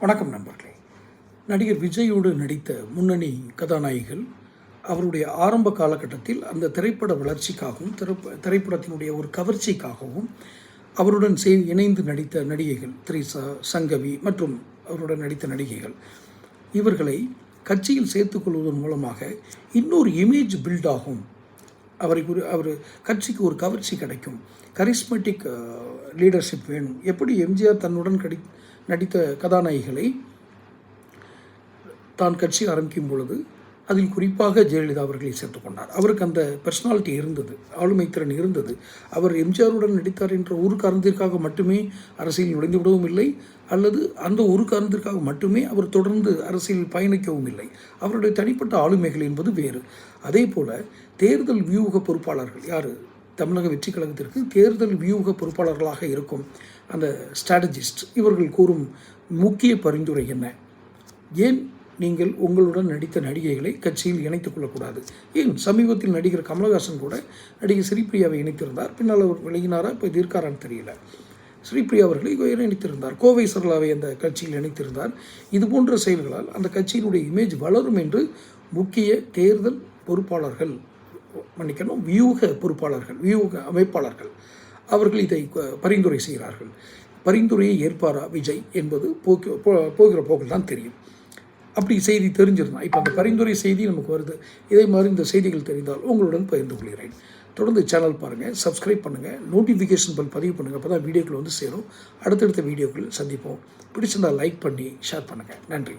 வணக்கம் நண்பர்களே. நடிகர் விஜயோடு நடித்த முன்னணி கதாநாயகிகள் அவருடைய ஆரம்ப காலகட்டத்தில் அந்த திரைப்பட வளர்ச்சிக்காகவும் திரைப்படத்தினுடைய ஒரு கவர்ச்சிக்காகவும் அவருடன் இணைந்து நடித்த நடிகைகள் திரிசா, சங்கவி மற்றும் அவருடன் நடித்த நடிகைகள் இவர்களை கட்சியில் சேர்த்துக்கொள்வதன் மூலமாக இன்னொரு இமேஜ் பில்ட் ஆகும். அவர் கட்சிக்கு ஒரு கவர்ச்சி கிடைக்கும், கரிஸ்மெட்டிக் லீடர்ஷிப் வேணும். எப்படி எம்ஜிஆர் தன்னுடன் நடித்த கதாநாயகிகளை தான் கட்சி ஆரம்பிக்கும் பொழுது அதில் குறிப்பாக ஜெயலலிதா அவர்களை சேர்த்துக்கொண்டார். அவருக்கு அந்த பர்சனாலிட்டி இருந்தது, ஆளுமை திறன் இருந்தது. அவர் எம்ஜிஆருடன் நடித்தார் என்ற ஒரு காரணத்திற்காக மட்டுமே அரசியலில் நுழைந்து விடவும் இல்லை, அல்லது அந்த ஒரு காரணத்திற்காக மட்டுமே அவர் தொடர்ந்து அரசியலில் பயணிக்கவும் இல்லை. அவருடைய தனிப்பட்ட ஆளுமைகள் என்பது வேறு. அதே போல் தேர்தல் வியூக பொறுப்பாளர்கள் யார், தமிழக வெற்றி கழகத்திற்கு தேர்தல் வியூக பொறுப்பாளர்களாக இருக்கும் அந்த ஸ்ட்ராட்டஜிஸ்ட், இவர்கள் கூறும் முக்கிய பரிந்துரை என்ன? ஏன் நீங்கள் உங்களுடன் நடித்த நடிகைகளை கட்சியில் இணைத்துக் கொள்ளக்கூடாது? ஏன் சமீபத்தில் நடிகர் கமலஹாசன் கூட நடிகை ஸ்ரீபிரியாவை இணைத்திருந்தார். பின்னால் அவர் விலகினாரா, இப்போ இது இருக்காரான்னு தெரியல. ஸ்ரீபிரியா அவர்களை இணைத்திருந்தார். கோவை சரளாவை அந்த கட்சியில் இணைத்திருந்தார். இது போன்ற செயல்களால் அந்த கட்சியினுடைய இமேஜ் வளரும் என்று முக்கிய தேர்தல் பொறுப்பாளர்கள், வியூக பொறுப்பாளர்கள், வியூக அமைப்பாளர்கள் அவர்கள் இதை பரிந்துரை செய்கிறார்கள். பரிந்துரையை ஏற்பாரா விஜய் என்பது போகிற போக்கில் தான் தெரியும். அப்படி செய்தி தெரிஞ்சிருந்தான். இப்போ அந்த பரிந்துரை செய்தி நமக்கு வருது. இதே மாதிரி இந்த செய்திகள் தெரிந்தால் உங்களுடன் பகிர்ந்து கொள்கிறேன். தொடர்ந்து சேனல் பாருங்கள், சப்ஸ்கிரைப் பண்ணுங்கள், நோட்டிஃபிகேஷன் பெல் பதிவு பண்ணுங்கள். அப்போ தான் வீடியோக்கள் வந்து சேரும். அடுத்தடுத்த வீடியோக்கள் சந்திப்போம். பிடிச்சிருந்தால் லைக் பண்ணி ஷேர் பண்ணுங்கள். நன்றி.